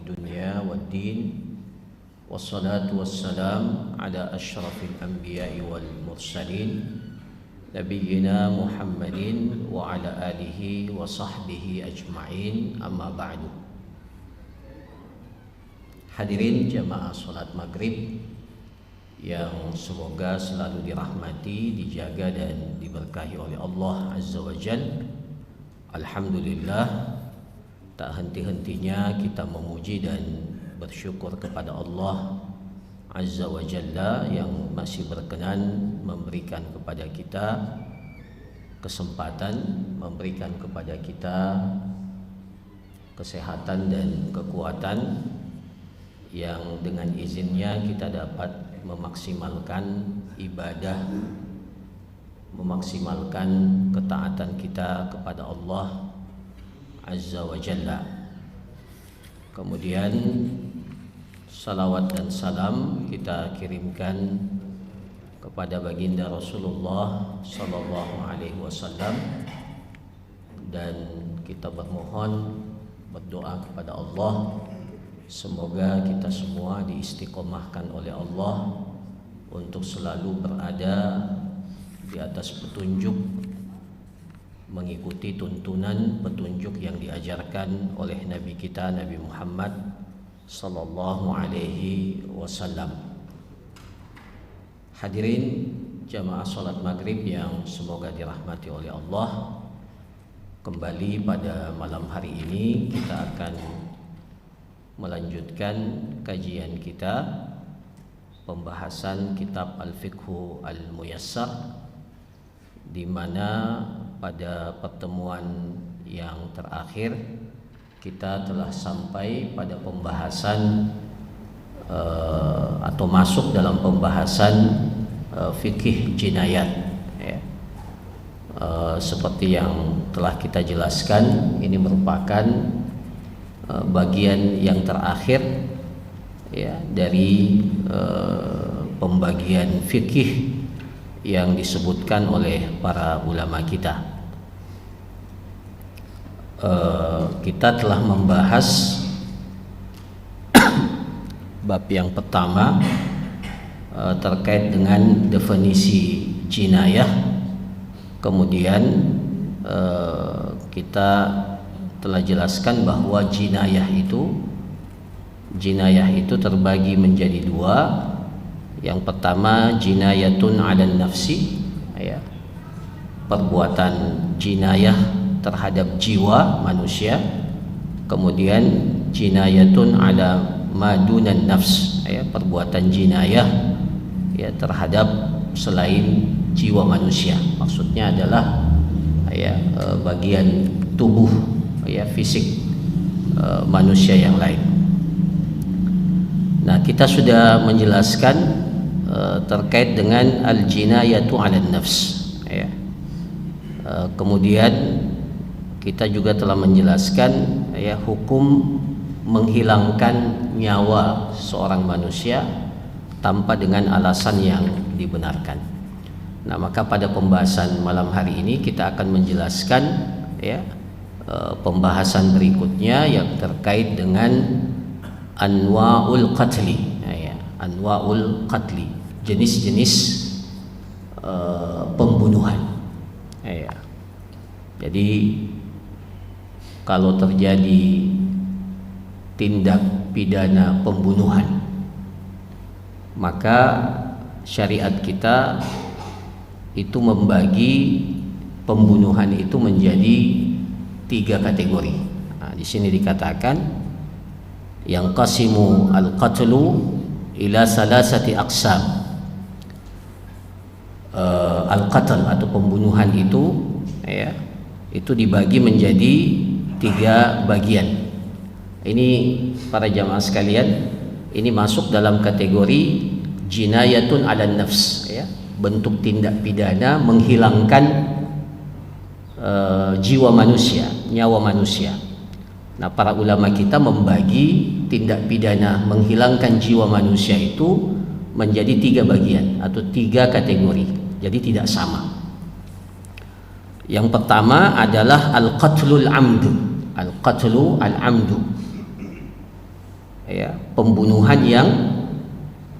الدنيا والدين والصلاة والسلام على أشرف الأنبياء والمرسلين نبينا محمد وعلى آله وصحبه أجمعين أما بعد. Hadirin jamaah salat maghrib yang semoga selalu dirahmati, dijaga dan diberkahi oleh Allah Azza wa Jalla. Alhamdulillah, tak henti-hentinya kita memuji dan bersyukur kepada Allah Azza wa Jalla yang masih berkenan memberikan kepada kita kesempatan, memberikan kepada kita kesehatan dan kekuatan yang dengan izinnya kita dapat memaksimalkan ibadah, memaksimalkan ketaatan kita kepada Allah Azza wa Jalla. Kemudian salawat dan salam kita kirimkan kepada baginda Rasulullah sallallahu alaihi wasallam, dan kita berdoa kepada Allah semoga kita semua diistiqomahkan oleh Allah untuk selalu berada di atas petunjuk, mengikuti tuntunan petunjuk yang diajarkan oleh Nabi kita Nabi Muhammad sallallahu alaihi wasallam. Hadirin jamaah salat maghrib yang semoga dirahmati oleh Allah, kembali pada malam hari ini kita akan melanjutkan kajian kita pembahasan kitab Al-Fiqhu Al-Muyassar, di mana pada pertemuan yang terakhir kita telah sampai pada pembahasan atau masuk dalam pembahasan fikih jinayat ya. Seperti yang telah kita jelaskan, ini merupakan bagian yang terakhir ya dari pembagian fikih yang disebutkan oleh para ulama kita. Kita telah membahas bab yang pertama terkait dengan definisi jinayah. Kemudian kita telah jelaskan bahwa jinayah itu terbagi menjadi dua. Yang pertama jinayatun 'alan nafsi ya, perbuatan jinayah terhadap jiwa manusia. Kemudian jinayatun 'ala madunan nafs ya, perbuatan jinayah ya terhadap selain jiwa manusia. Maksudnya adalah ya bagian tubuh ya, fisik manusia yang lain. Nah, kita sudah menjelaskan terkait dengan al-jinayatu 'alan nafs ya. Kemudian kita juga telah menjelaskan ya hukum menghilangkan nyawa seorang manusia tanpa dengan alasan yang dibenarkan. Nah, maka pada pembahasan malam hari ini kita akan menjelaskan ya pembahasan berikutnya yang terkait dengan anwa'ul qatli ya, anwa'ul qatli, jenis-jenis pembunuhan ya. Jadi kalau terjadi tindak pidana pembunuhan, maka syariat kita itu membagi pembunuhan itu menjadi 3 kategori. Nah, di sini dikatakan yang qasimu al-qatlu ila salasati aqsam. Al-qatl atau pembunuhan itu ya, itu dibagi menjadi 3 bagian. Ini para jamaah sekalian, ini masuk dalam kategori jinayatun 'alan nafs ya, bentuk tindak pidana menghilangkan jiwa manusia, nyawa manusia. Nah, para ulama kita membagi tindak pidana menghilangkan jiwa manusia itu menjadi 3 bagian atau 3 kategori. Jadi tidak sama. Yang pertama adalah al-qatlul amdu. Al-qatlu al-amdu. ya, pembunuhan yang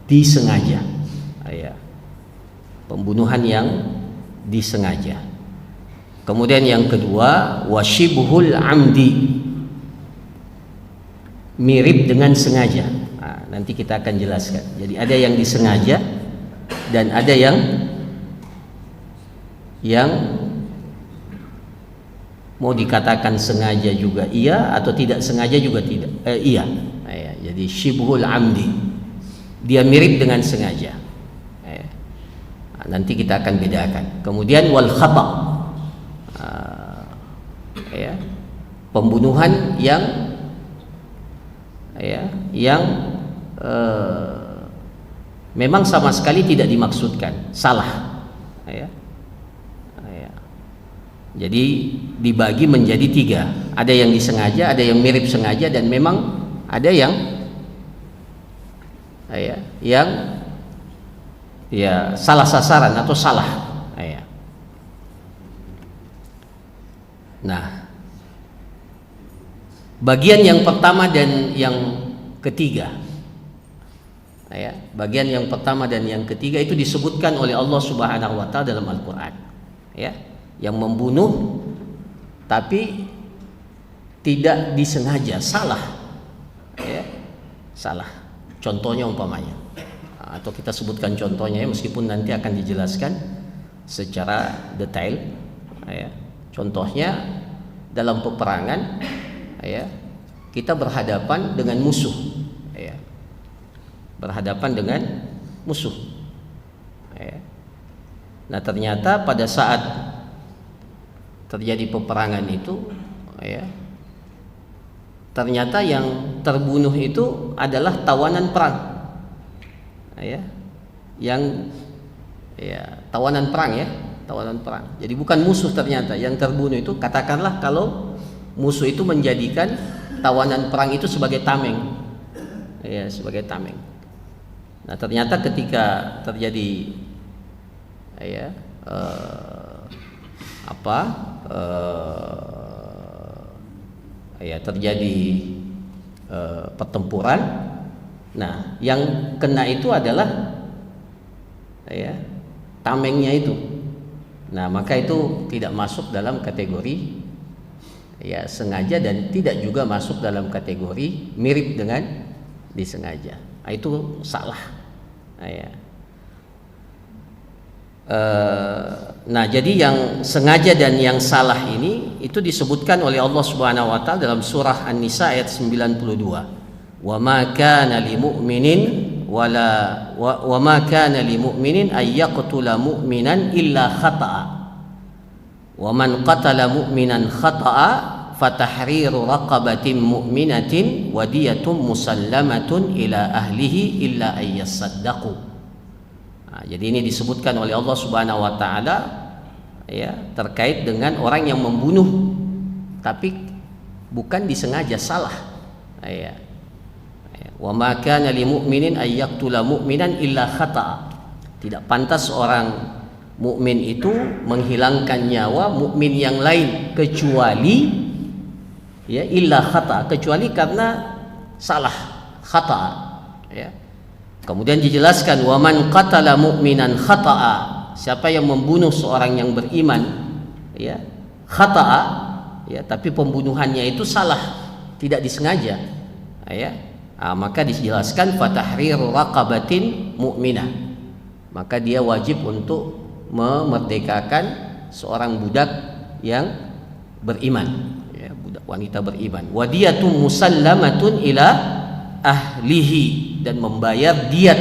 disengaja, ya, pembunuhan yang disengaja. Kemudian yang kedua, wasyibhul amdi, mirip dengan sengaja. Nah, nanti kita akan jelaskan. Jadi ada yang disengaja dan ada yang mau dikatakan sengaja juga iya, atau tidak sengaja juga tidak iya. Ya, jadi syibhul amdi, dia mirip dengan sengaja. Nah, nanti kita akan bedakan. Kemudian wal khata, ya, pembunuhan yang memang sama sekali tidak dimaksudkan, salah, ya. Jadi dibagi menjadi 3, ada yang disengaja, ada yang mirip sengaja, dan memang ada yang salah sasaran atau salah. Nah, bagian yang pertama dan yang ketiga, bagian yang pertama dan yang ketiga itu disebutkan oleh Allah Subhanahu wa Ta'ala dalam Al-Quran, ya, yang membunuh tapi tidak disengaja, salah, ya, salah. Contohnya umpamanya, atau kita sebutkan contohnya, ya, meskipun nanti akan dijelaskan secara detail, ya. Contohnya dalam peperangan, ya, kita berhadapan dengan musuh, ya, berhadapan dengan musuh, ya. Nah, ternyata pada saat terjadi peperangan itu, ya, ternyata yang terbunuh itu adalah tawanan perang, ya, yang, ya, tawanan perang, ya, tawanan perang. Jadi bukan musuh ternyata yang terbunuh itu. Katakanlah kalau musuh itu menjadikan tawanan perang itu sebagai tameng, ya, sebagai tameng. Nah, ternyata ketika terjadi, ya, terjadi pertempuran, nah yang kena itu adalah, ya, tamengnya itu. Nah, maka itu tidak masuk dalam kategori, ya, sengaja, dan tidak juga masuk dalam kategori mirip dengan disengaja. Nah, itu salah. Nah, ya. Nah, jadi yang sengaja dan yang salah ini itu disebutkan oleh Allah Subhanahu wa Ta'ala dalam surah An-Nisa ayat 92. Wa ma kana lil mu'minin wa ma kana lil mu'minin ay yaqtula mu'minan illa khata'a. Wa man qatala mu'minan khata'a fatahriru raqabatin mu'minatin wa diyatun musallamatun ila ahlihi illa ay yasaddaqu. Nah, jadi ini disebutkan oleh Allah Subhanahu wa Ta'ala, ya, terkait dengan orang yang membunuh tapi bukan disengaja, salah, ya. Wa ma kana lil mu'minin ay yaqtula mu'minan illa khata'a. Tidak pantas orang mukmin itu menghilangkan nyawa mukmin yang lain kecuali, ya, illa khata'a, kecuali karena salah, khata'a, ya. Kemudian dijelaskan wa man qatala mu'minan khata'a, siapa yang membunuh seorang yang beriman, ya, khata'a, ya, tapi pembunuhannya itu salah, tidak disengaja, ya, maka dijelaskan fatahriru raqabatin mu'minah, maka dia wajib untuk memerdekakan seorang budak yang beriman, ya, budak wanita beriman. Wadiyatun musallamatun ila ahlihi, dan membayar diat.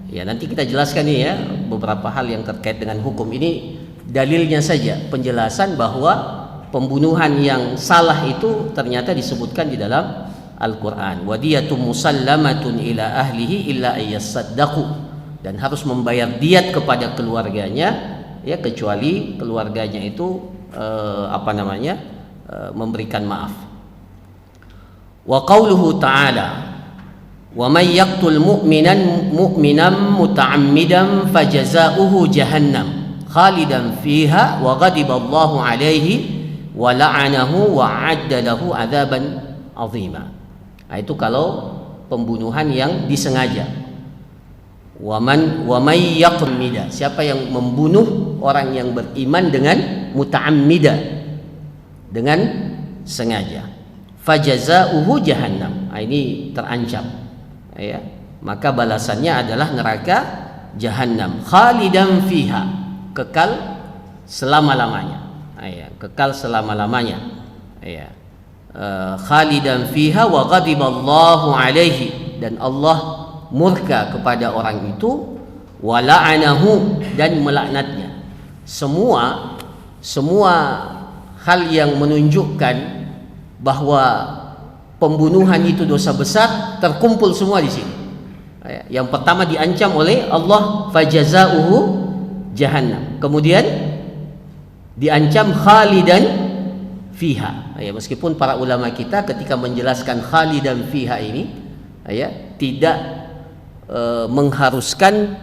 Ya, nanti kita jelaskan nih, ya, beberapa hal yang terkait dengan hukum ini. Dalilnya saja penjelasan bahwa pembunuhan yang salah itu ternyata disebutkan di dalam Al-Quran. Wadiyatun musallamatun ila ahlihi illa ayyasaddaqu, dan harus membayar diat kepada keluarganya, ya, kecuali keluarganya itu memberikan maaf. Wa qauluhu ta'ala wa may yaqtul mu'minan muta'ammidan fajaza'uhu jahannam khalidan fiha wa ghadiballahu alaihi wa la'anahu wa 'adda lahu 'adzaban 'azima. Nah, itu kalau pembunuhan yang disengaja. Wa may yaqmida, siapa yang membunuh orang yang beriman dengan muta'ammida, dengan sengaja, fajazauhu jahannam. Ini terancam, ya. Maka balasannya adalah neraka jahannam, khalidan fiha, kekal selama-lamanya. Ya, kekal selama-lamanya. Ya. Khalidan fiha wa ghadiballahu alaihi, dan Allah murka kepada orang itu, wa la'anahu, dan melaknatnya. Semua hal yang menunjukkan bahwa pembunuhan itu dosa besar terkumpul semua di sini. Yang pertama diancam oleh Allah, fajazauhu jahannam. Kemudian diancam khalidan fiha. Meskipun para ulama kita ketika menjelaskan khalidan fiha ini, tidak mengharuskan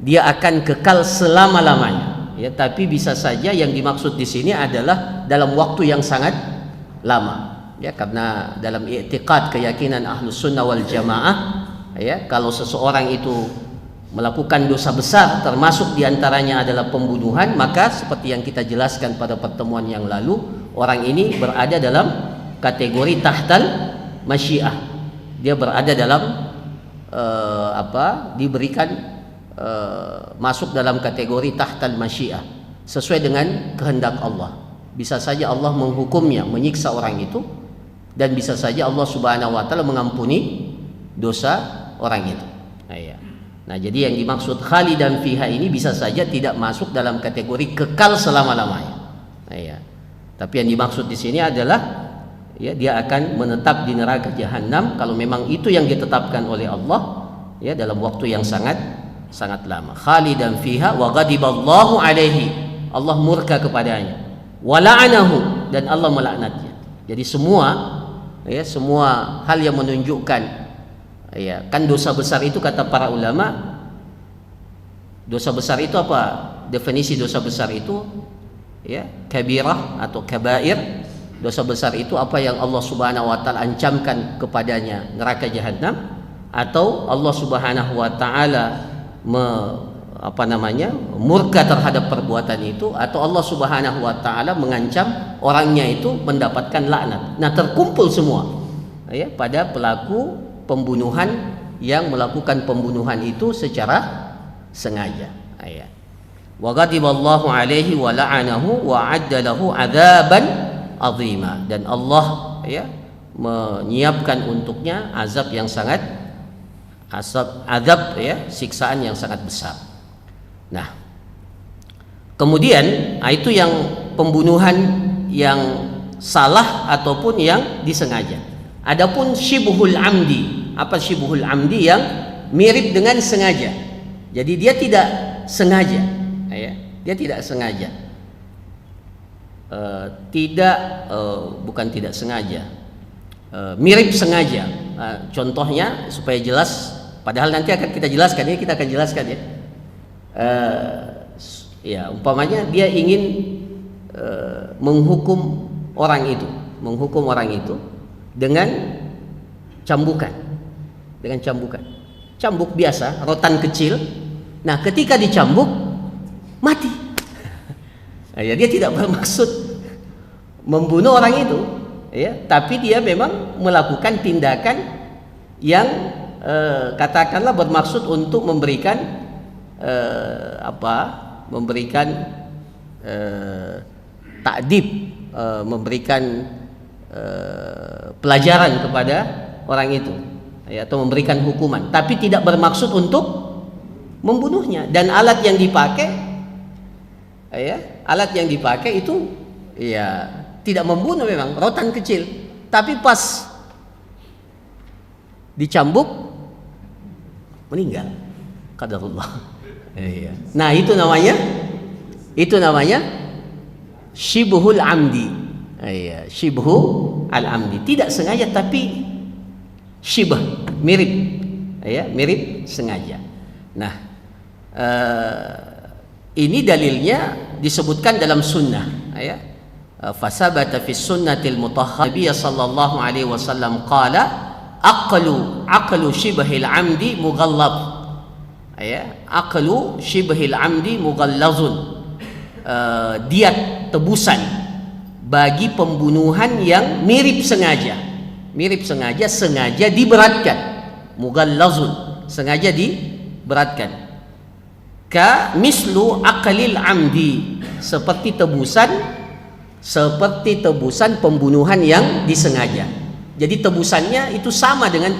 dia akan kekal selama-lamanya, tapi bisa saja yang dimaksud di sini adalah dalam waktu yang sangat lama, karena dalam i'tiqad, keyakinan Ahlus Sunnah wal Jamaah, kalau seseorang itu melakukan dosa besar, termasuk diantaranya adalah pembunuhan, maka seperti yang kita jelaskan pada pertemuan yang lalu, orang ini berada dalam kategori tahtal masyiah. Dia berada dalam diberikan masuk dalam kategori tahtal masyiah, sesuai dengan kehendak Allah. Bisa saja Allah menghukumnya, menyiksa orang itu, dan bisa saja Allah Subhanahu wa taala mengampuni dosa orang itu. Nah, jadi yang dimaksud khalidan fiha ini bisa saja tidak masuk dalam kategori kekal selama-lamanya. Tapi yang dimaksud di sini adalah dia akan menetap di neraka jahanam kalau memang itu yang ditetapkan oleh Allah, dalam waktu yang sangat lama. Khalidan fiha wa ghadiballahu alaihi, Allah murka kepadanya, wa la'anahu, dan Allah melaknatnya. Jadi semua hal yang menunjukkan, kan dosa besar itu, kata para ulama, dosa besar itu apa? Definisi dosa besar itu, kabirah atau kabair. Dosa besar itu apa yang Allah Subhanahu wa taala ancamkan kepadanya neraka jahanam, atau Allah Subhanahu wa taala murka terhadap perbuatan itu, atau Allah Subhanahu wa taala mengancam orangnya itu mendapatkan laknat. Nah, terkumpul semua pada pelaku pembunuhan yang melakukan pembunuhan itu secara sengaja. Wa ghadiballahu alaihi wa la'anahu wa 'adda lahu 'adzaban azima, dan Allah menyiapkan untuknya azab yang sangat siksaan yang sangat besar. Nah, kemudian itu yang pembunuhan yang salah ataupun yang disengaja. Adapun syibhul amdi, apa syibhul amdi? Yang mirip dengan sengaja. Jadi dia tidak sengaja, dia tidak sengaja. Bukan tidak sengaja, mirip sengaja. Contohnya supaya jelas, padahal nanti akan kita jelaskan, ini kita akan jelaskan umpamanya dia ingin menghukum orang itu dengan cambukan, cambuk biasa, rotan kecil. Nah, ketika dicambuk mati. Dia tidak bermaksud membunuh orang itu, tapi dia memang melakukan tindakan yang katakanlah bermaksud untuk memberikan ta'dib, memberikan pelajaran kepada orang itu, atau memberikan hukuman, tapi tidak bermaksud untuk membunuhnya. Dan alat yang dipakai itu tidak membunuh, memang rotan kecil, tapi pas dicambuk meninggal, qadarullah. Nah, itu namanya syibhul amdi. Syibhu al-amdi, tidak sengaja tapi syibh, mirip, mirip sengaja. Nah, ini dalilnya disebutkan dalam sunnah, fasabata fi sunnatil mutahhar Nabi sallallahu alaihi wasallam qala aqlu shibhil amdi mughallab, ya, aqlu shibhil amdi mughallazun, diat tebusan bagi pembunuhan yang mirip sengaja, sengaja diberatkan, mughallazun, sengaja diberatkan. Ka mislu aqlil amdi, seperti tebusan pembunuhan yang disengaja. Jadi tebusannya itu sama dengan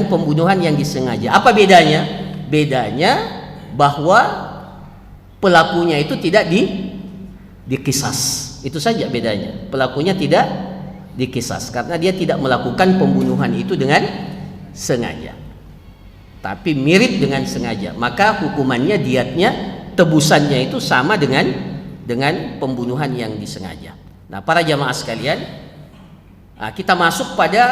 pembunuhan yang disengaja. Apa bedanya? Bedanya bahwa pelakunya itu tidak dikisas. Itu saja bedanya. Pelakunya tidak dikisas karena dia tidak melakukan pembunuhan itu dengan sengaja, tapi mirip dengan sengaja. Maka hukumannya, diatnya, tebusannya itu sama dengan pembunuhan yang disengaja. Nah, para jamaah sekalian, kita masuk pada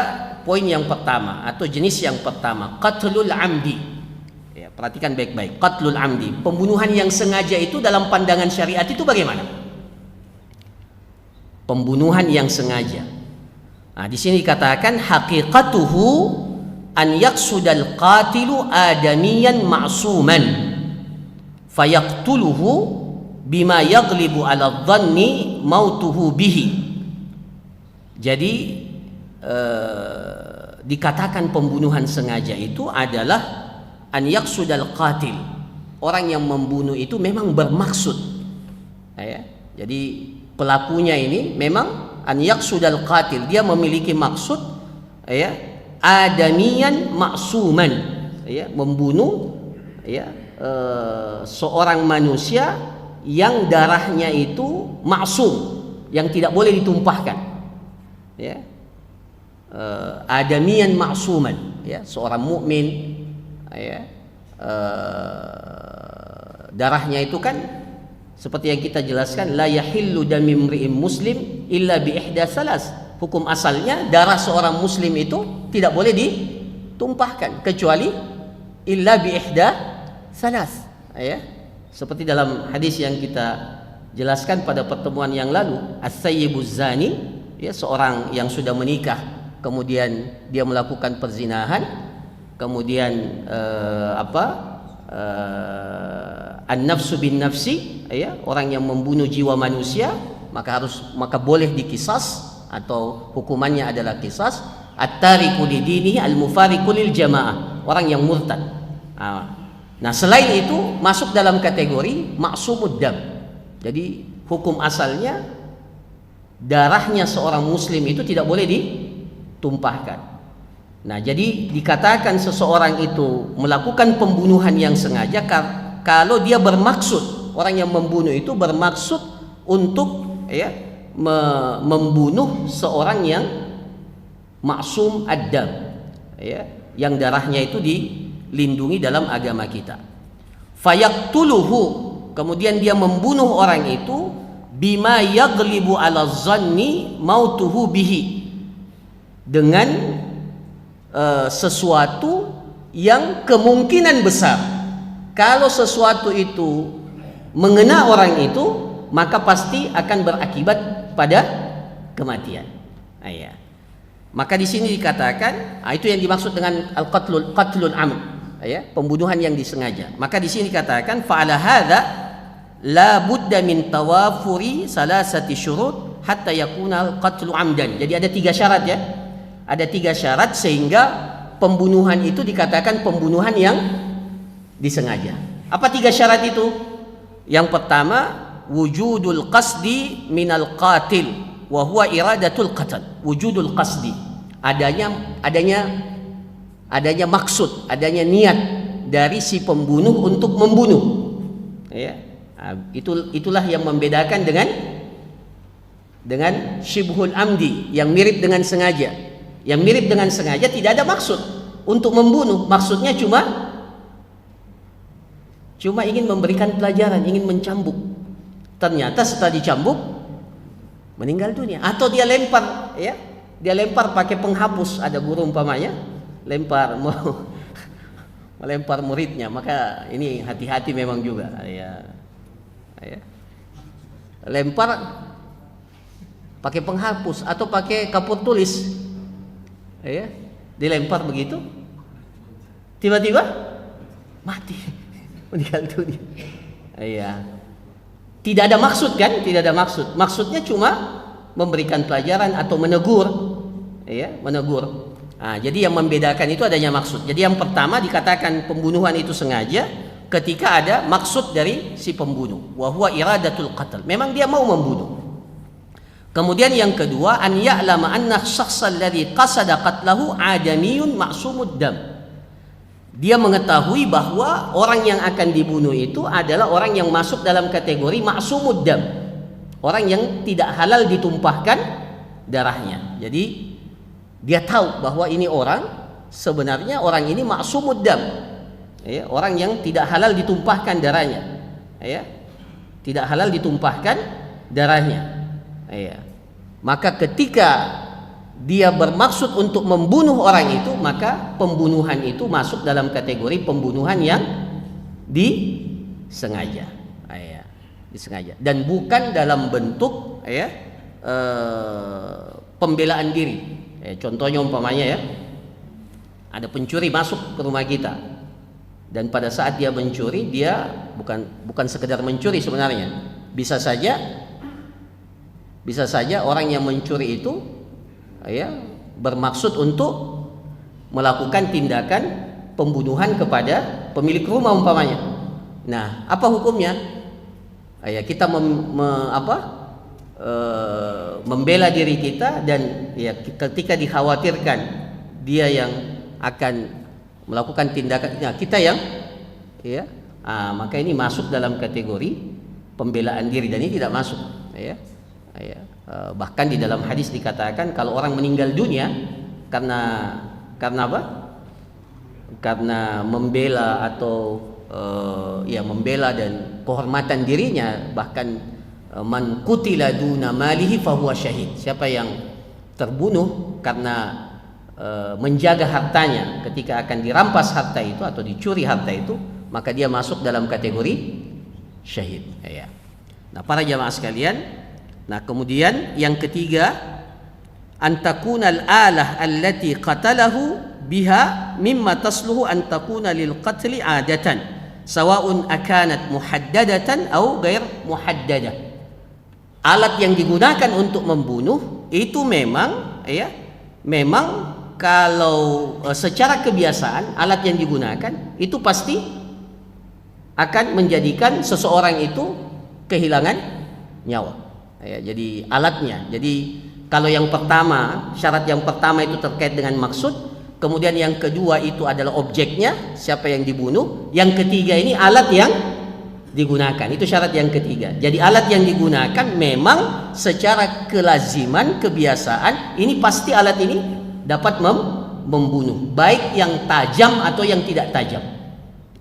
poin yang pertama atau jenis yang pertama, qatlul amdi. Ya, perhatikan baik-baik, qatlul amdi, pembunuhan yang sengaja itu dalam pandangan syariat itu bagaimana? Pembunuhan yang sengaja. Nah, di sini dikatakan haqiqatuhu an yaqsudal qatilu adamiyan ma'suman fayaqtuluhu bima yaglibu ala dhanni mautuhu bihi. Jadi dikatakan pembunuhan sengaja itu adalah an yaqsudal qatil, orang yang membunuh itu memang bermaksud, ya. Jadi pelakunya ini memang an yaqsudal qatil, dia memiliki maksud, ya, adamiyan ma'suman, ya, membunuh, ya, seorang manusia yang darahnya itu maksum, yang tidak boleh ditumpahkan, ya, adamiyan ma'suman, ya, seorang mukmin, ya, darahnya itu kan seperti yang kita jelaskan, la yahillu dami imri'in muslim illa bi ihda salas. Hukum asalnya darah seorang muslim itu tidak boleh ditumpahkan kecuali illa bi ihda salas, ya. Seperti dalam hadis yang kita jelaskan pada pertemuan yang lalu, as-sayyibuz zani, ya, seorang yang sudah menikah kemudian dia melakukan perzinahan, kemudian an-nafsu bin nafsi, ya, orang yang membunuh jiwa manusia, maka boleh dikisas atau hukumannya adalah kisas. At-tariku lidinihi al-mufariqu lil jamaah, orang yang murtad. Nah, selain itu masuk dalam kategori maksumud dam. Jadi hukum asalnya darahnya seorang muslim itu tidak boleh ditumpahkan. Nah, jadi dikatakan seseorang itu melakukan pembunuhan yang sengaja kalau dia bermaksud, orang yang membunuh itu bermaksud untuk, ya, membunuh seorang yang maksum ad-dam, ya, yang darahnya itu dilindungi dalam agama kita. Fayaqtuluhu, kemudian dia membunuh orang itu bima yaglibu ala zanni mautuhu bihi, dengan sesuatu yang kemungkinan besar kalau sesuatu itu mengena orang itu maka pasti akan berakibat pada kematian. Ya. Maka di sini dikatakan, itu yang dimaksud dengan qatlul amd, ya, pembunuhan yang disengaja. Maka di sini dikatakan fa'ala hadza la budda min tawafuri salasati syurut hatta yakuna qatlu amdan. Jadi ada 3 syarat, ya. Ada 3 syarat sehingga pembunuhan itu dikatakan pembunuhan yang disengaja. Apa 3 syarat itu? Yang pertama, wujudul qasdi minal qatil wa huwa iradatul qatl. Wujudul qasdi, adanya maksud, adanya niat dari si pembunuh untuk membunuh, ya. Itulah yang membedakan dengan syibhul amdi, yang mirip dengan sengaja. Yang mirip dengan sengaja tidak ada maksud untuk membunuh, maksudnya cuma ingin memberikan pelajaran, ingin mencambuk. Ternyata setelah dicambuk meninggal dunia, atau dia lempar, ya, dia lempar pakai penghapus. Ada guru umpamanya melempar muridnya, maka ini hati-hati memang juga, ya. Lempar pakai penghapus atau pakai kapur tulis, Ya, dilempar begitu, tiba-tiba mati, meninggal dunia. Ya, tidak ada maksud kan? Tidak ada maksud. Maksudnya cuma memberikan pelajaran atau menegur, ya, menegur. Nah, jadi yang membedakan itu adanya maksud. Jadi yang pertama dikatakan pembunuhan itu sengaja ketika ada maksud dari si pembunuh. Wa huwa iradatul qatl. Memang dia mau membunuh. Kemudian yang kedua, an ya'lama anna syakhsal ladzi qasada qatlahu adamiyun ma'sumud dam. Dia mengetahui bahwa orang yang akan dibunuh itu adalah orang yang masuk dalam kategori ma'sumud dam. Orang yang tidak halal ditumpahkan darahnya. Jadi dia tahu bahwa ini orang, sebenarnya orang ini ma'sumud dam. Ya, orang yang tidak halal ditumpahkan darahnya. Ya. Tidak halal ditumpahkan darahnya. Ya. Maka ketika dia bermaksud untuk membunuh orang itu, maka pembunuhan itu masuk dalam kategori pembunuhan yang disengaja. Ya. Disengaja dan bukan dalam bentuk ya pembelaan diri. Contohnya umpamanya ya, ada pencuri masuk ke rumah kita dan pada saat dia mencuri, dia bukan sekedar mencuri sebenarnya. Bisa saja orang yang mencuri itu ya bermaksud untuk melakukan tindakan pembunuhan kepada pemilik rumah umpamanya. Nah, apa hukumnya? Ya, kita membela diri kita dan ya ketika dikhawatirkan dia yang akan melakukan tindakan, ya, kita yang ya maka ini masuk dalam kategori pembelaan diri dan ini tidak masuk ya. Bahkan di dalam hadis dikatakan kalau orang meninggal dunia karena apa? Karena membela atau membela dan kehormatan dirinya, bahkan man qutila duna malihi fahuwa syahid. Siapa yang terbunuh karena menjaga hartanya ketika akan dirampas harta itu atau dicuri harta itu, maka dia masuk dalam kategori syahid. Ya. Nah, para jamaah sekalian, nah kemudian yang ketiga, antakunal alah allati qatalahu biha mimma tasluhu an takuna lil qatli adatan sawa'un akanat muhaddadatan au ghair muhaddadah. Alat yang digunakan untuk membunuh itu memang kalau secara kebiasaan alat yang digunakan itu pasti akan menjadikan seseorang itu kehilangan nyawa. Jadi alatnya. Jadi kalau yang pertama, syarat yang pertama itu terkait dengan maksud, kemudian yang kedua itu adalah objeknya, siapa yang dibunuh, yang ketiga ini alat yang digunakan. Itu syarat yang ketiga. Jadi alat yang digunakan memang secara kelaziman, kebiasaan, ini pasti alat ini dapat membunuh, baik yang tajam atau yang tidak tajam.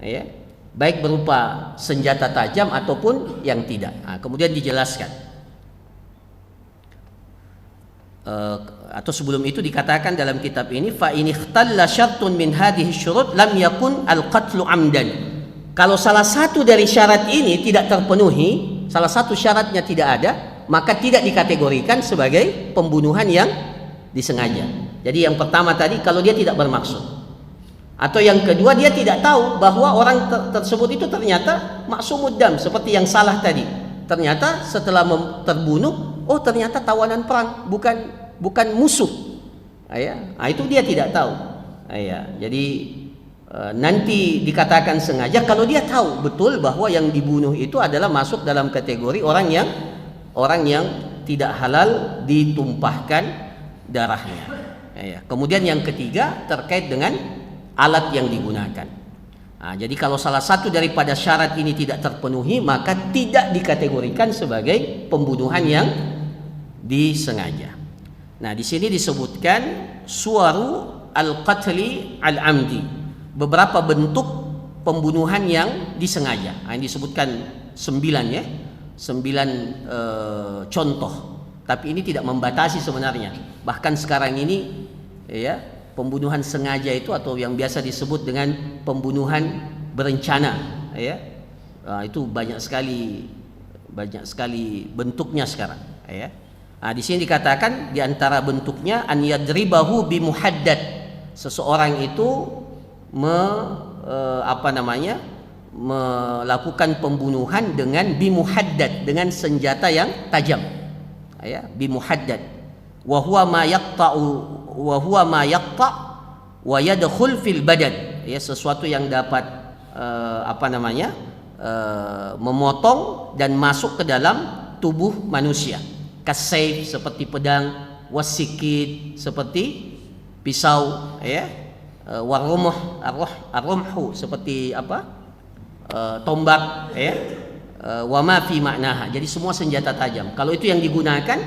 Ya. Baik berupa senjata tajam ataupun yang tidak. Nah, kemudian dijelaskan. Atau sebelum itu dikatakan dalam kitab ini, fa in ikhtalla syartun min hadhihi syurut lam yakun al-qatlu amdan. Kalau salah satu dari syarat ini tidak terpenuhi, salah satu syaratnya tidak ada, maka tidak dikategorikan sebagai pembunuhan yang disengaja. Jadi yang pertama tadi kalau dia tidak bermaksud, atau yang kedua dia tidak tahu bahwa orang tersebut itu ternyata maksumud dam, seperti yang salah tadi. Ternyata setelah terbunuh, oh ternyata tawanan perang, bukan musuh. Itu dia tidak tahu. Jadi nanti dikatakan sengaja kalau dia tahu betul bahwa yang dibunuh itu adalah masuk dalam kategori orang yang tidak halal ditumpahkan darahnya. Kemudian yang ketiga terkait dengan alat yang digunakan. Nah, jadi kalau salah satu daripada syarat ini tidak terpenuhi, maka tidak dikategorikan sebagai pembunuhan yang disengaja. Nah, di sini disebutkan suwaru al-qatli al-amdi, beberapa bentuk pembunuhan yang disengaja. Nah, ini disebutkan 9 contoh. Tapi ini tidak membatasi sebenarnya. Bahkan sekarang ini pembunuhan sengaja itu atau yang biasa disebut dengan pembunuhan berencana, itu banyak sekali bentuknya sekarang. Di sini dikatakan di antara bentuknya an yadribahu bimuhaddad. Seseorang itu melakukan pembunuhan dengan bimuhaddad, dengan senjata yang tajam. Ya, bimuhaddad. Wa huwa ma yaqta wa yadkhul fil badan. Ya, sesuatu yang dapat memotong dan masuk ke dalam tubuh manusia. Kasayf seperti pedang, wasikid seperti pisau, ya, warumhu seperti tombak, ya, wa ma fi maknaha. Jadi semua senjata tajam. Kalau itu yang digunakan,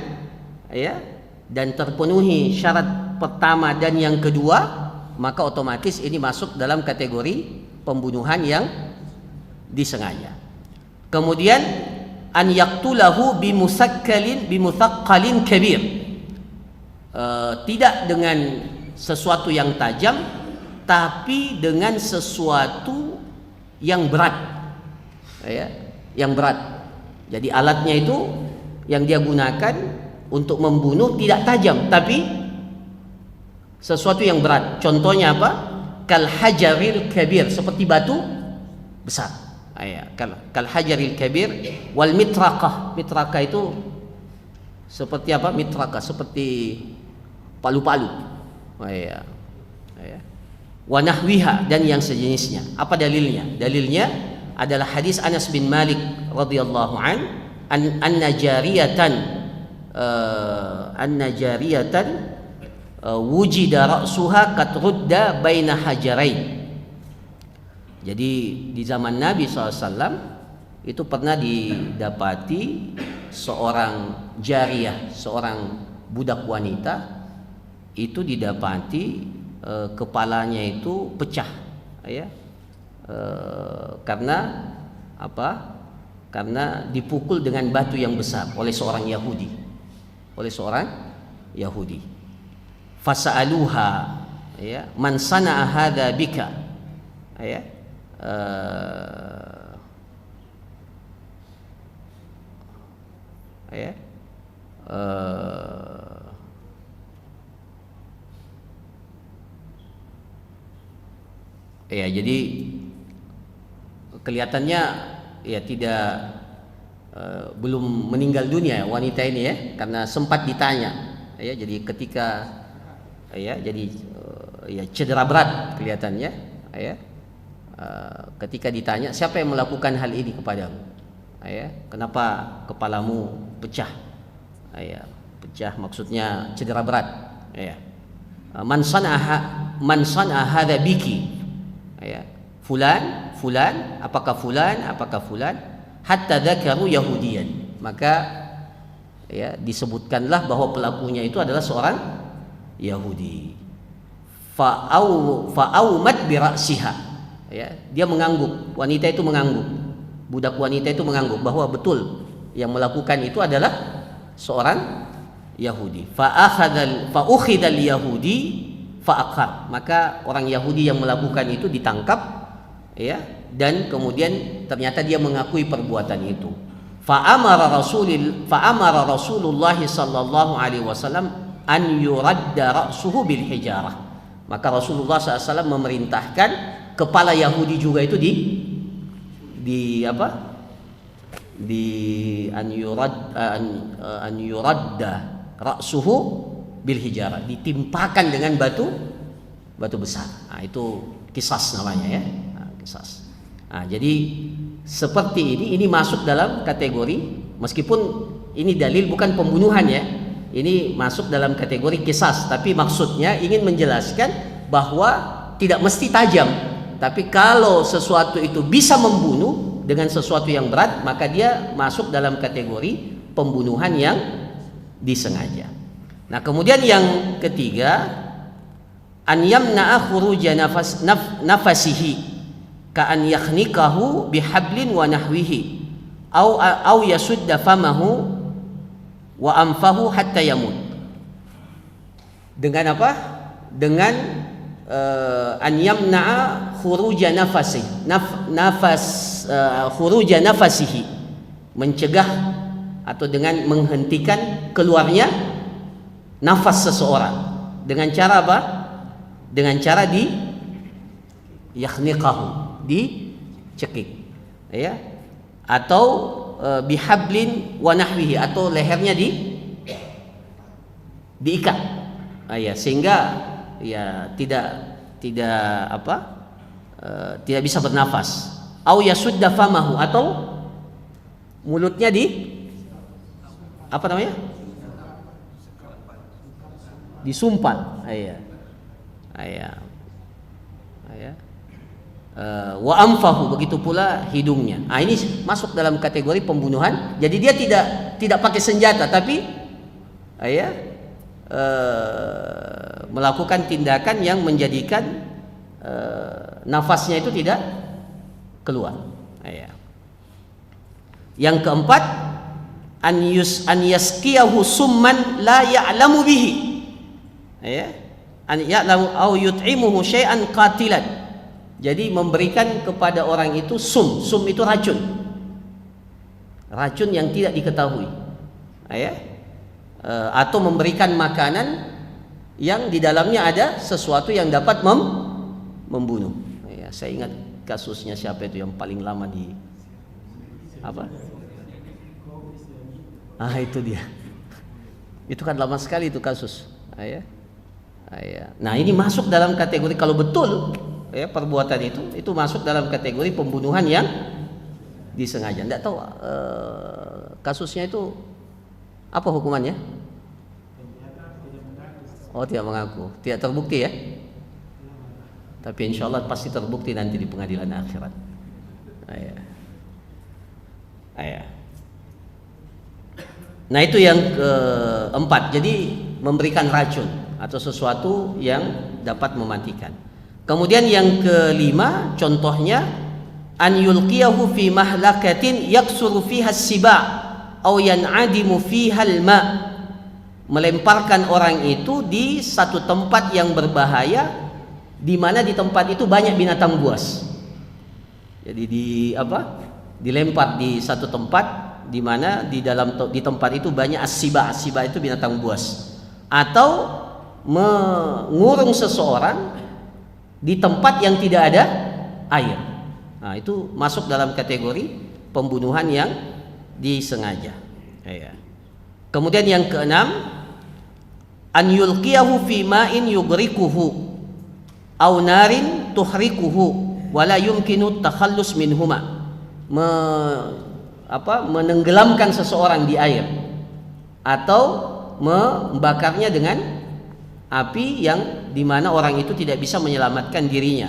ya, dan terpenuhi syarat pertama dan yang kedua, maka otomatis ini masuk dalam kategori pembunuhan yang disengaja. Kemudian an yaqtulahu bimusaqqalin kabir. Tidak dengan sesuatu yang tajam, tapi dengan sesuatu yang berat, ya, yang berat. Jadi alatnya itu yang dia gunakan untuk membunuh tidak tajam, tapi sesuatu yang berat. Contohnya apa? Kal hajaril kabir, seperti batu besar. Kal hajaril kabir wal mitraqah. Mitraqah itu seperti apa? Mitraqah seperti palu-palu. Wa nahwiha, dan yang sejenisnya. Apa dalilnya? Dalilnya adalah hadis Anas bin Malik radhiyallahu anna jariyatan wujida ra'suha qad rudda baina hajarain. Jadi di zaman Nabi SAW itu pernah didapati seorang jariyah, seorang budak wanita itu didapati kepalanya itu pecah, ya, karena apa? Karena dipukul dengan batu yang besar oleh seorang Yahudi. Fasa'aluha, ya, man sana'a hadza bika, ya. Jadi kelihatannya ya tidak belum meninggal dunia wanita ini, ya, karena sempat ditanya, ya. Jadi ketika cedera berat kelihatannya, ya. Ketika ditanya siapa yang melakukan hal ini kepadamu, ya, kenapa kepalamu pecah, pecah maksudnya cedera berat, ya. Man sana'a hadza biki, ya, fulan, apakah fulan, hatta dzakaru yahudiyan. Maka, ya, disebutkanlah bahwa pelakunya itu adalah seorang Yahudi. Fa'aumat bi ra'siha, ya, dia mengangguk, wanita itu mengangguk, budak wanita itu mengangguk bahwa betul yang melakukan itu adalah seorang Yahudi. Fa'ukhidal Yahudi fa'aqar, maka orang Yahudi yang melakukan itu ditangkap, ya, dan kemudian ternyata dia mengakui perbuatan itu. Fa'amara Rasulullah sallallahu alaihi wasallam an yuradda ra'suhu bil hijarah. Maka Rasulullah SAW memerintahkan kepala Yahudi juga itu an yuradda ra'suhu bil hijarah, ditimpakan dengan batu besar. Nah, itu qisas namanya, ya. Qisas. Nah, jadi seperti ini masuk dalam kategori, meskipun ini dalil bukan pembunuhan, ya. Ini masuk dalam kategori qisas, tapi maksudnya ingin menjelaskan bahwa tidak mesti tajam, tapi kalau sesuatu itu bisa membunuh dengan sesuatu yang berat, maka dia masuk dalam kategori pembunuhan yang disengaja. Nah, kemudian yang ketiga, an yamna'a khuruja nafasihi ka an yakhnikahu bihablin wa nahwihi au yasudda famahu wa anfahu hatta yamut. Dengan apa? Dengan an yamna'a khuruja khuruja nafasihi, mencegah atau dengan menghentikan keluarnya nafas seseorang dengan cara apa? Dengan cara di yakhniqahu, dicekik, ya, atau bihablin wa nahwihi, atau lehernya diikat, ya, sehingga ya tidak bisa bernafas. Au yasudda famahu, atau mulutnya disumpan, wa anfahu, begitu pula hidungnya. Ini masuk dalam kategori pembunuhan. Jadi dia tidak pakai senjata, tapi melakukan tindakan yang menjadikan nafasnya itu tidak keluar. Yang keempat, an yaskiyahu summan la ya'lamu bihi, an ya'lamu au yut'imuhu syai'an qatilan. Jadi memberikan kepada orang itu sum itu racun yang tidak diketahui, atau memberikan makanan yang di dalamnya ada sesuatu yang dapat membunuh. Saya ingat kasusnya siapa itu yang paling lama di apa? Itu dia. Itu kan lama sekali itu kasus. Nah, ini masuk dalam kategori, kalau betul perbuatan itu masuk dalam kategori pembunuhan yang disengaja. Tidak tahu kasusnya itu apa hukumannya? Tidak mengaku, tidak terbukti, ya. Tapi insya Allah pasti terbukti nanti di pengadilan akhirat. Nah, itu yang keempat. Jadi memberikan racun atau sesuatu yang dapat mematikan. Kemudian yang kelima, contohnya an yulqiyahu fi mahlakatin yaksuru fiha as-siba aw yan'adimu fiha al-ma, melemparkan orang itu di satu tempat yang berbahaya, di mana di tempat itu banyak binatang buas. Jadi dilempar di satu tempat di mana di tempat itu banyak as-siba itu binatang buas, atau mengurung seseorang di tempat yang tidak ada air. Nah, itu masuk dalam kategori pembunuhan yang disengaja. Kemudian yang keenam, an yulqiyahu fi ma'in yugrikuhu aw narin tuhrikuhu wa la yumkinu takhallus minhuma, menenggelamkan seseorang di air atau membakarnya dengan api yang dimana orang itu tidak bisa menyelamatkan dirinya.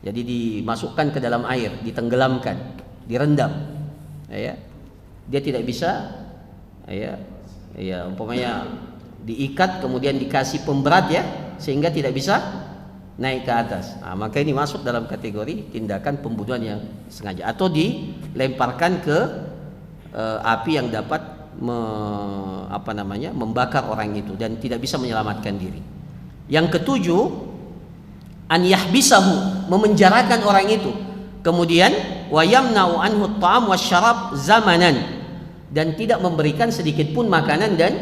Jadi dimasukkan ke dalam air, ditenggelamkan, direndam. Dia tidak bisa, umpamanya diikat kemudian dikasih pemberat, sehingga tidak bisa naik ke atas. Maka ini masuk dalam kategori tindakan pembunuhan yang sengaja, atau dilemparkan ke api yang dapat membakar orang itu dan tidak bisa menyelamatkan diri. Yang ketujuh, an yahbisahu, memenjarakan orang itu, kemudian wa yamna'u anhu at-ta'am wasyarab zamanan, dan tidak memberikan sedikit pun makanan dan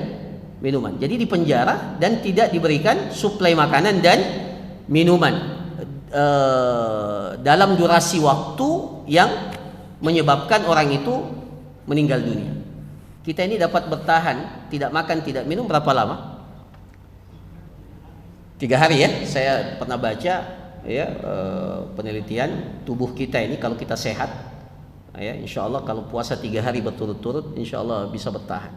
minuman. Jadi dipenjara dan tidak diberikan suplai makanan dan minuman dalam durasi waktu yang menyebabkan orang itu meninggal dunia. Kita ini dapat bertahan tidak makan tidak minum berapa lama? 3 hari, ya. Saya pernah baca penelitian tubuh kita ini, kalau kita sehat, insya Allah kalau puasa 3 hari berturut-turut, insya Allah bisa bertahan.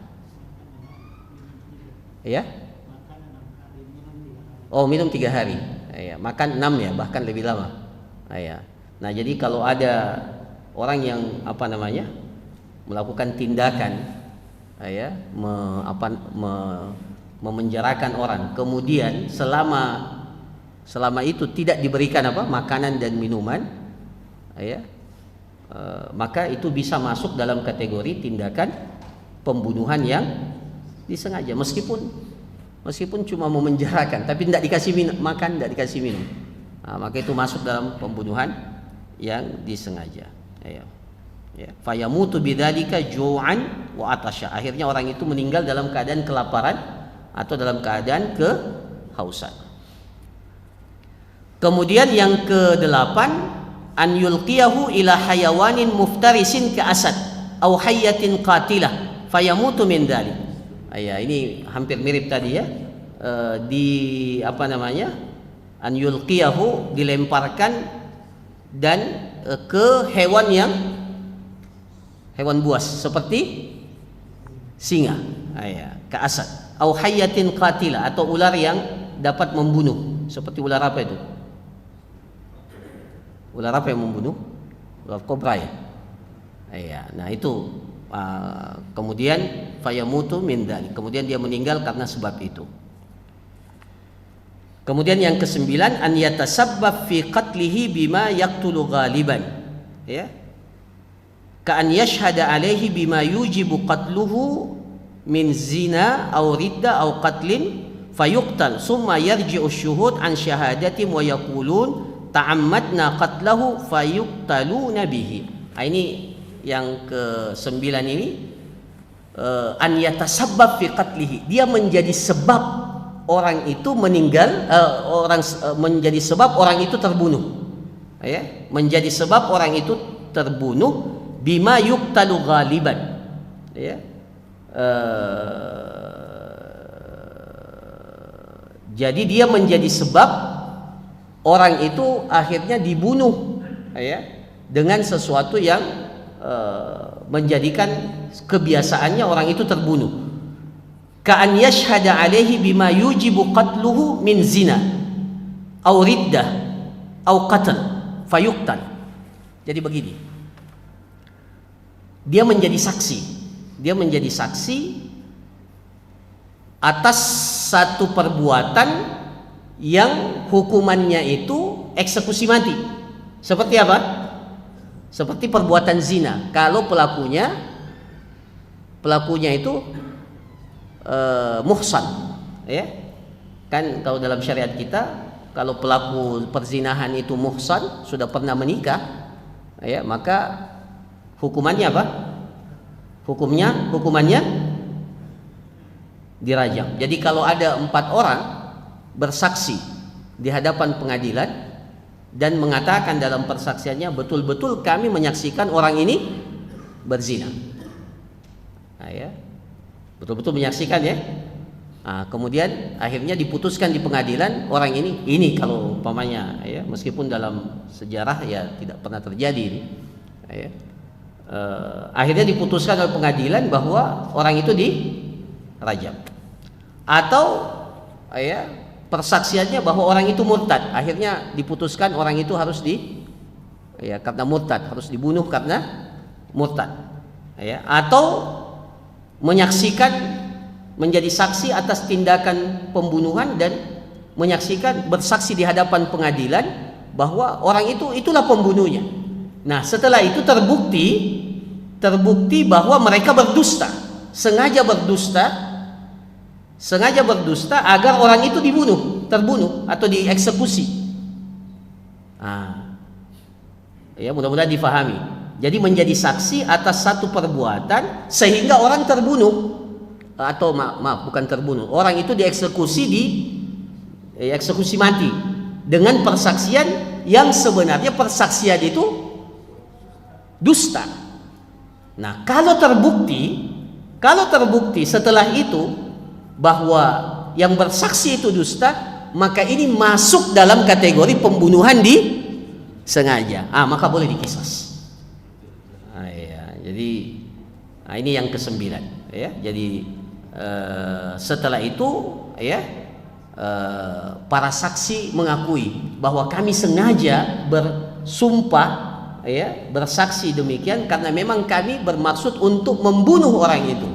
Minum 3 hari, makan 6, bahkan lebih lama. Nah, jadi kalau ada orang yang melakukan tindakan memenjarakan orang, kemudian selama itu tidak diberikan makanan dan minuman, maka itu bisa masuk dalam kategori tindakan pembunuhan yang disengaja, meskipun cuma memenjarakan tapi tidak dikasih makan, tidak dikasih minum. Maka itu masuk dalam pembunuhan yang disengaja. Ya, fayamutu bidzalika ju'an wa atasya. Akhirnya orang itu meninggal dalam keadaan kelaparan atau dalam keadaan kehausan. Kemudian yang ke-8, an yulqiyahu ila hayawanin muftarisin ka asad au hayyatin qatilah fayamutu min dzalik. Ya, ini hampir mirip tadi ya. An yulqiyahu, dilemparkan dan ke hewan buas seperti singa, ke asad, au hayyatin qatila, atau ular yang dapat membunuh. Seperti ular apa itu? Ular apa yang membunuh? Ular kobra ya. Nah itu kemudian fayamutu min dzalik, kemudian dia meninggal karena sebab itu. Kemudian yang ke-9, an yatasabbab fi qatlihi bima yaqtulu ghaliban, ya, ka an yashhada alaihi bima yujibu qatluhu min zina aw ridda aw qatlin fayuqtal summa yarji'u syuhud an syahadatim wa yaqulun ta'ammadna qatlahu fayuqtaluna bihi. Ini yang ke-9 ini, an yatasabbab fi qatlihi, dia menjadi sebab orang itu meninggal, menjadi sebab orang itu terbunuh, ya, menjadi sebab orang itu terbunuh, bima yuqtalu ghaliban, ya, jadi dia menjadi sebab orang itu akhirnya dibunuh, ya, dengan sesuatu yang menjadikan kebiasaannya orang itu terbunuh. Ka'an yashhada alaihi bima yujibu qatluhu min zina aw riddah aw qatl fayuqtal. Jadi begini, dia menjadi saksi atas satu perbuatan yang hukumannya itu eksekusi mati. Seperti apa? Seperti perbuatan zina. Kalau pelakunya itu muhsan, ya kan, kalau dalam syariat kita, kalau pelaku perzinahan itu muhsan, sudah pernah menikah, ya, maka hukumannya apa? Hukumannya dirajam. Jadi kalau ada 4 orang bersaksi di hadapan pengadilan dan mengatakan dalam persaksiannya, betul-betul kami menyaksikan orang ini berzina, ya, betul-betul menyaksikan, ya. Kemudian akhirnya diputuskan di pengadilan, orang ini kalau umpamanya, ya, meskipun dalam sejarah ya tidak pernah terjadi ini, ya, akhirnya diputuskan oleh pengadilan bahwa orang itu dirajam, atau, ya, persaksiannya bahwa orang itu murtad, akhirnya diputuskan orang itu harus karena murtad harus dibunuh karena murtad, ya, atau menyaksikan, menjadi saksi atas tindakan pembunuhan dan menyaksikan, bersaksi di hadapan pengadilan bahwa orang itulah pembunuhnya. Nah, setelah itu terbukti bahwa mereka berdusta, sengaja berdusta agar orang itu terbunuh atau dieksekusi. Ya, mudah-mudahan difahami. Jadi menjadi saksi atas satu perbuatan sehingga orang terbunuh, atau bukan terbunuh, orang itu eksekusi mati dengan persaksian yang sebenarnya persaksian itu dusta. Nah, kalau terbukti setelah itu bahwa yang bersaksi itu dusta, maka ini masuk dalam kategori pembunuhan disengaja, maka boleh dikisas. Jadi ini yang ke-9, ya. Jadi setelah itu, ya, para saksi mengakui bahwa kami sengaja bersumpah, ya, bersaksi demikian karena memang kami bermaksud untuk membunuh orang itu.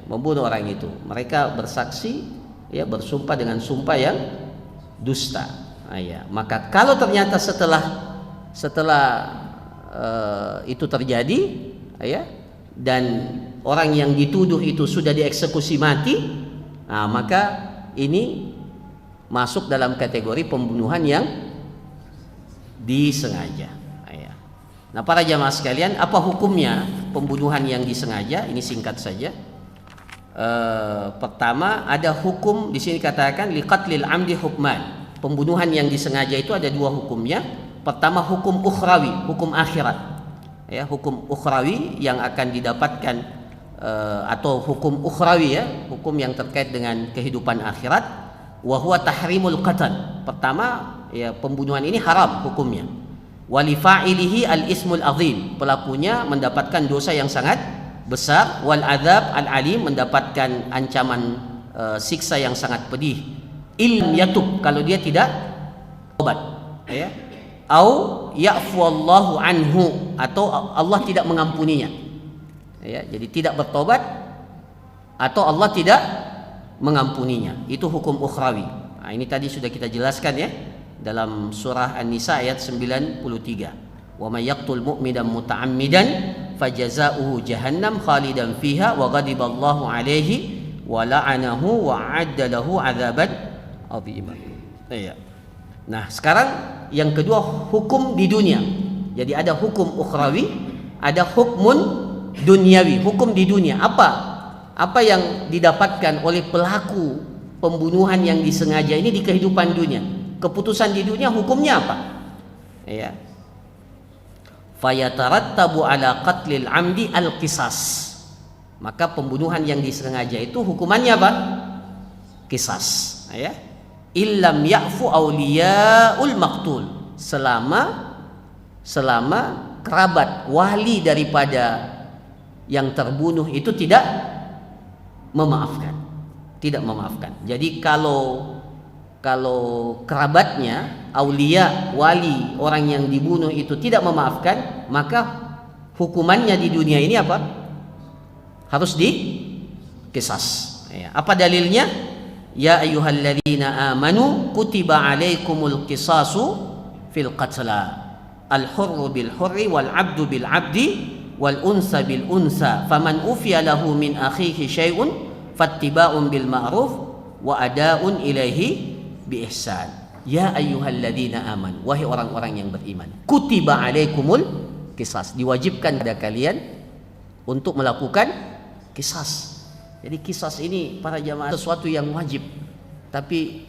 Membunuh orang itu. Mereka bersaksi, ya, bersumpah dengan sumpah yang dusta. Maka kalau ternyata setelah itu terjadi, ya, dan orang yang dituduh itu sudah dieksekusi mati, maka ini masuk dalam kategori pembunuhan yang disengaja. Nah, para jamaah sekalian, apa hukumnya pembunuhan yang disengaja? Ini singkat saja. Pertama, ada hukum di sini katakan liqatlil amdi hukman. Pembunuhan yang disengaja itu ada dua hukumnya. Pertama, hukum ukhrawi, hukum akhirat. Ya, hukum ukhrawi yang akan didapatkan atau hukum ukhrawi ya, hukum yang terkait dengan kehidupan akhirat. Wa huwa tahrimul qatl. Pertama, ya pembunuhan ini haram hukumnya. Wali fa'ilihi al-ismul azim, pelakunya mendapatkan dosa yang sangat besar. Wal adzab al-alim, mendapatkan ancaman siksa yang sangat pedih. Ilm yatub, kalau dia tidak tobat, ya. Au ya'fu Allahu anhu, atau Allah tidak mengampuninya, ya. Jadi tidak bertobat atau Allah tidak mengampuninya, itu hukum ukhrawi. Nah, ini tadi sudah kita jelaskan ya dalam surah An-Nisa ayat 93. Wa may yaqtul mu'minan muta'ammidan fajaza'uhu jahannam khalidan fiha wa ghadiballahu alaihi wa la'anahu wa 'adda lahu 'adzaban 'azima. Iya. Nah, sekarang yang kedua hukum di dunia. Jadi ada hukum ukhrawi, ada hukmun duniawi, hukum di dunia. Apa yang didapatkan oleh pelaku pembunuhan yang disengaja ini di kehidupan dunia? Keputusan di dunia hukumnya apa? Ya. Fayatarattabu ala qatlil amdi al-qisas. Maka pembunuhan yang disengaja itu hukumannya apa? Qisas, ya. Illam ya'fu awliyaul maqtul. Selama kerabat wali daripada yang terbunuh itu tidak memaafkan. Tidak memaafkan. Jadi kalau kerabatnya, aulia, wali, orang yang dibunuh itu tidak memaafkan, maka hukumannya di dunia ini apa? Harus dikisas. Ya. Apa dalilnya? Ya ayyuhalladzina amanu kutiba alaikumul qisasu fil qatla. Al-hurru bil hurri wal 'abdu bil 'abdi wal unsa bil unsa. Faman ufiya lahu min akhihi syai'un fattiba'un bil ma'ruf wa ada'un ilaihi bi ihsan. Ya ayyuhalladzina aman, wahai orang-orang yang beriman, kutiba alaikumul qisas, diwajibkan pada kalian untuk melakukan qisas. Jadi qisas ini para jamaah sesuatu yang wajib. Tapi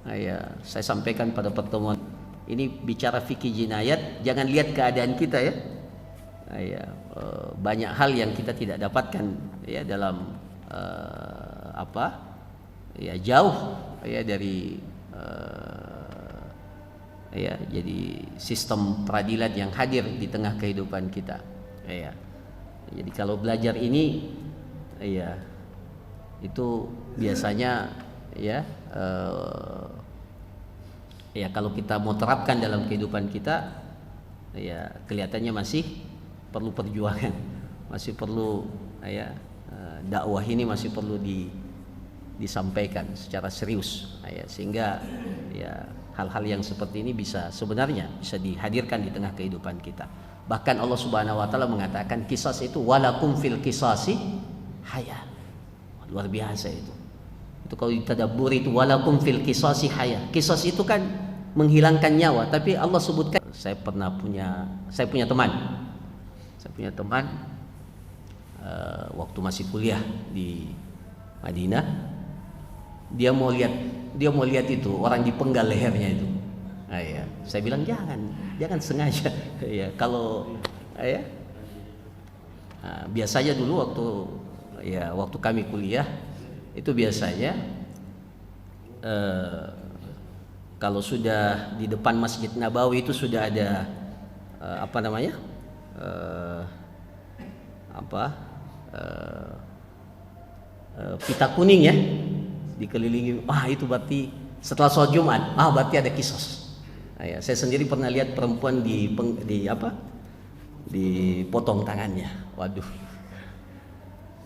saya sampaikan pada pertemuan ini bicara fikih jinayat, jangan lihat keadaan kita ya. Banyak hal yang kita tidak dapatkan ya dalam jauh ya dari jadi sistem peradilan yang hadir di tengah kehidupan kita. Jadi kalau belajar ini itu biasanya kalau kita mau terapkan dalam kehidupan kita kelihatannya masih perlu perjuangan, masih perlu dakwah ini masih perlu disampaikan secara serius sehingga hal-hal yang seperti ini sebenarnya bisa dihadirkan di tengah kehidupan kita. Bahkan Allah Subhanahu wa taala mengatakan qisas itu walakum fil qisasi haya. Luar biasa itu. Itu kalau ditadabbur itu walakum fil qisasi haya. Qisas itu kan menghilangkan nyawa, tapi Allah sebutkan saya punya teman. Saya punya teman waktu masih kuliah di Madinah, dia mau lihat itu orang dipenggal lehernya itu. Saya bilang jangan sengaja. Biasanya dulu waktu kami kuliah itu biasanya kalau sudah di depan Masjid Nabawi itu sudah ada pita kuning ya, dikelilingi. Itu berarti setelah sholat Jumat, berarti ada kisos. Saya sendiri pernah lihat perempuan dipotong tangannya. Waduh,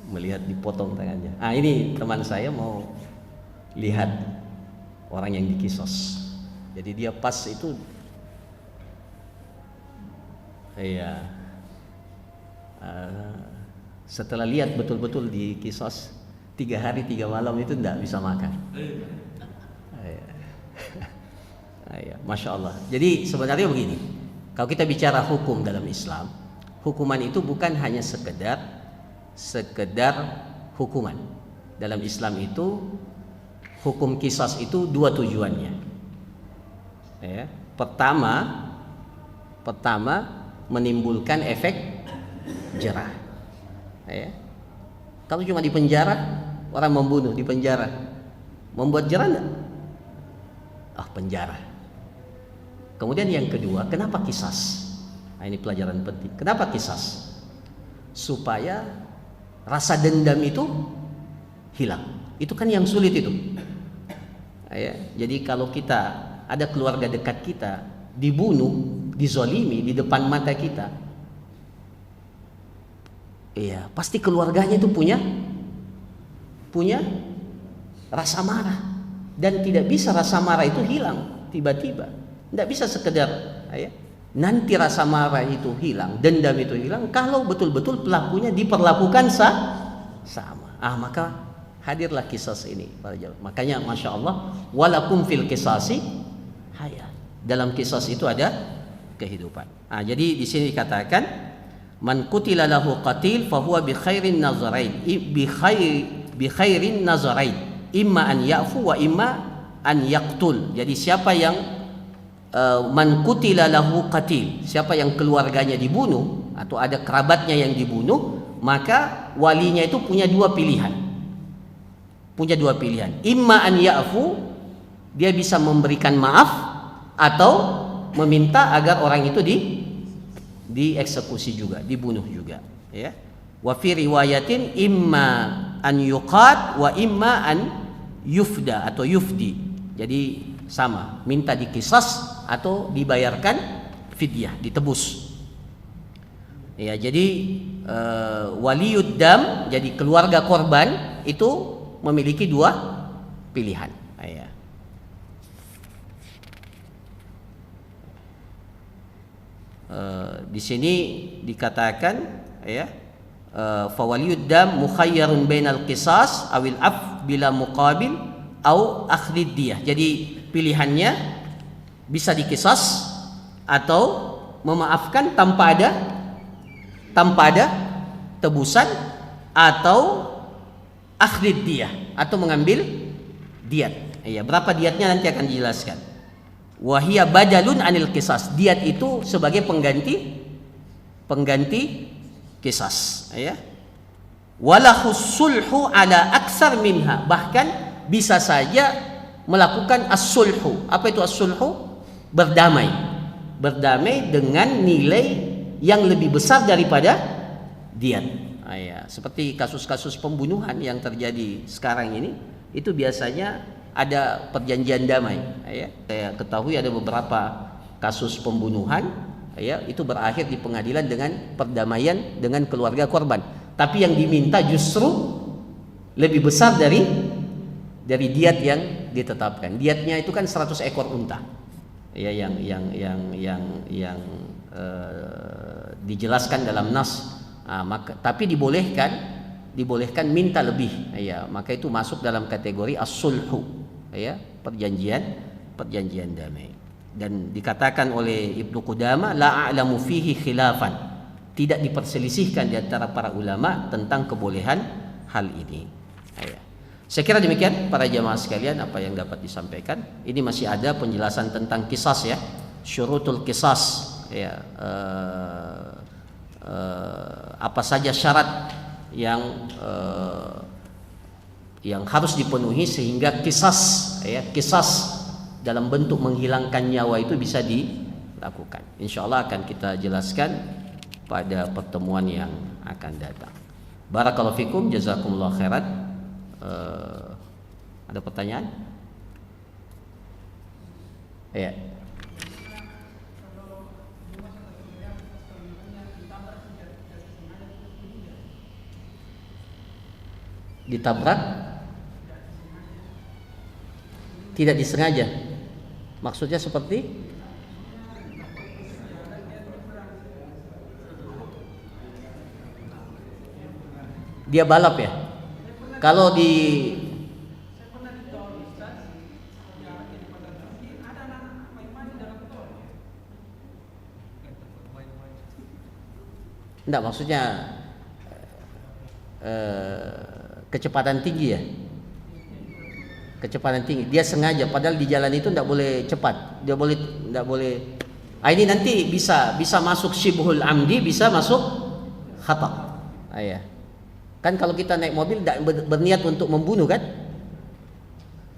melihat dipotong tangannya. Ini teman saya mau lihat orang yang dikisos. Jadi dia pas itu, setelah lihat betul-betul dikisos 3 hari 3 malam itu tidak bisa makan. Masya Allah. Jadi sebenarnya begini, Kalau kita bicara hukum dalam Islam, hukuman itu bukan hanya sekedar hukuman. Dalam Islam itu hukum qisas itu dua tujuannya. Ya. Pertama menimbulkan efek jerah. Ya. Kalau cuma di penjara, orang membunuh di penjara, membuat jerah enggak? Penjara. Kemudian yang kedua, kenapa qisas? Nah, ini pelajaran penting. Kenapa qisas? Supaya rasa dendam itu hilang. Itu kan yang sulit itu. Ya, jadi kalau kita ada keluarga dekat kita dibunuh, dizolimi di depan mata kita, iya, pasti keluarganya itu punya rasa marah, dan tidak bisa rasa marah itu hilang tiba-tiba. Tidak bisa sekedar ya, nanti rasa marah itu hilang, dendam itu hilang kalau betul-betul pelakunya diperlakukan sama. Maka hadirlah qisas ini para jamaah. Makanya masya Allah, walakum fil qisasi hayat. Dalam qisas itu ada kehidupan. Jadi di sini dikatakan man qutila lahu qatil fahuwa bi khairin nazarain, bi khairin nazarain, imma an ya'fu wa imma an yaqtul. Jadi siapa yang man qutila lahu qatil, siapa yang keluarganya dibunuh atau ada kerabatnya yang dibunuh, maka walinya itu punya dua pilihan. Imma an ya'fu, dia bisa memberikan maaf atau meminta agar orang itu dieksekusi juga, dibunuh juga, ya. Wa fi riwayatin imma an yuqat wa imma an yufda atau yufdi. Jadi sama, minta dikisas atau dibayarkan fidyah, ditebus. Ya, jadi waliyud dam, jadi keluarga korban itu memiliki dua pilihan. Ya. Di sini dikatakan ya, fa waliyud dam mukhayyarun bainal qisas awil af bila muqabil au akhdid diyah. Jadi pilihannya bisa dikisas atau memaafkan tanpa ada tebusan, atau akhdid diyah, atau mengambil diat. Ya, berapa diatnya nanti akan dijelaskan. Wahia badalun anil qisas. Diat itu sebagai pengganti qisas, ya. Walahus sulhu ala aksar minha. Bahkan bisa saja melakukan as-sulhu. Apa itu as-sulhu? Berdamai dengan nilai yang lebih besar daripada diat. Ya, seperti kasus-kasus pembunuhan yang terjadi sekarang ini, itu biasanya ada perjanjian damai. Ya, saya ketahui ada beberapa kasus pembunuhan, ya, itu berakhir di pengadilan dengan perdamaian dengan keluarga korban. Tapi yang diminta justru lebih besar dari diat yang ditetapkan. Diatnya itu kan 100 ekor unta. Ya, yang dijelaskan dalam nas. Maka tapi dibolehkan minta lebih. Ya, maka itu masuk dalam kategori as-sulhu. Ya, perjanjian damai. Dan dikatakan oleh Ibnu Qudamah, la a'lamu fihi khilafan. Tidak diperselisihkan di antara para ulama tentang kebolehan hal ini. Ya. Saya kira demikian para jamaah sekalian apa yang dapat disampaikan. Ini masih ada penjelasan tentang qisas, ya, syurutul qisas, ya, apa saja syarat yang harus dipenuhi sehingga qisas dalam bentuk menghilangkan nyawa itu bisa dilakukan. Insyaallah akan kita jelaskan pada pertemuan yang akan datang. Barakallahu fikum, jazakumullah khairan. Ada pertanyaan? Ya. Ditabrak? Tidak disengaja. Maksudnya seperti? Dia balap ya? Kalau di Enggak, maksudnya kecepatan tinggi ya. Kecepatan tinggi. Dia sengaja, padahal di jalan itu enggak boleh cepat. Dia enggak boleh. Ini nanti bisa masuk syibhul amdi, bisa masuk khata. Ya. Kan kalau kita naik mobil tidak berniat untuk membunuh kan?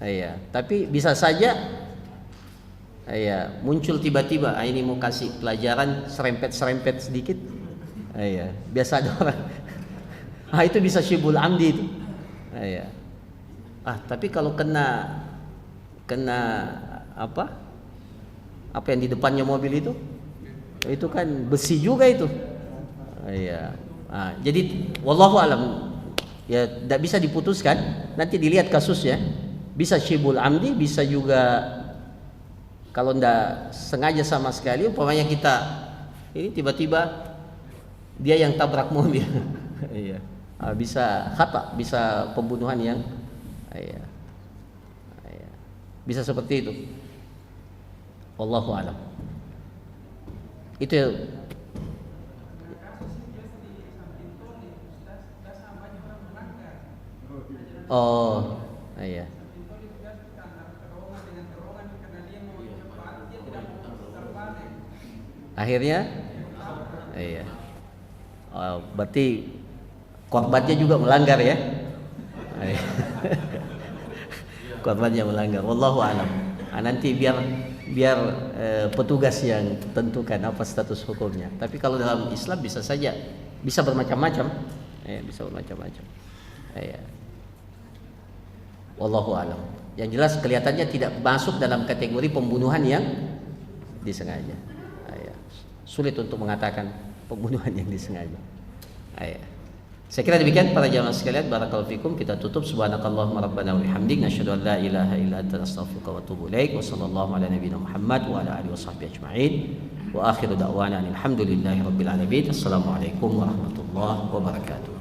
Ya. Tapi bisa saja muncul tiba-tiba. Ini mau kasih pelajaran serempet sedikit. Biasa ada orang. Itu bisa syibhul amdi itu. Tapi kalau kena apa yang di depannya mobil itu kan besi juga itu. Jadi wallahu alam, ya tidak bisa diputuskan, nanti dilihat kasusnya. Bisa syibhul amdi, bisa juga kalau tidak sengaja sama sekali, umpamanya kita ini tiba-tiba dia yang tabrak mobil. Bisa khata, bisa pembunuhan yang bisa seperti itu. Wallahu alam. Itu akhirnya berarti korbannya juga melanggar ya. Korbannya melanggar. Wallahu alam. Nanti biar petugas yang tentukan apa status hukumnya. Tapi kalau dalam Islam bisa saja, bisa bermacam-macam. Bisa bermacam-macam. Wallahu alam. Yang jelas kelihatannya tidak masuk dalam kategori pembunuhan yang disengaja. Sulit untuk mengatakan pembunuhan yang disengaja. Saya kira demikian para jamaah sekalian, barakallahu fikum. Kita tutup. Subhanakallahumma rabbana wa bihamdik, nasyhadu an la ilaha illa anta, nastaghfiruka wa atubu ilaik. Wa sallallahu ala nabiyyina Muhammad wa ala alihi washabbihi ajma'in. Wa akhiru da'wana alhamdulillahi rabbil alamin. Assalamualaikum warahmatullahi wabarakatuh.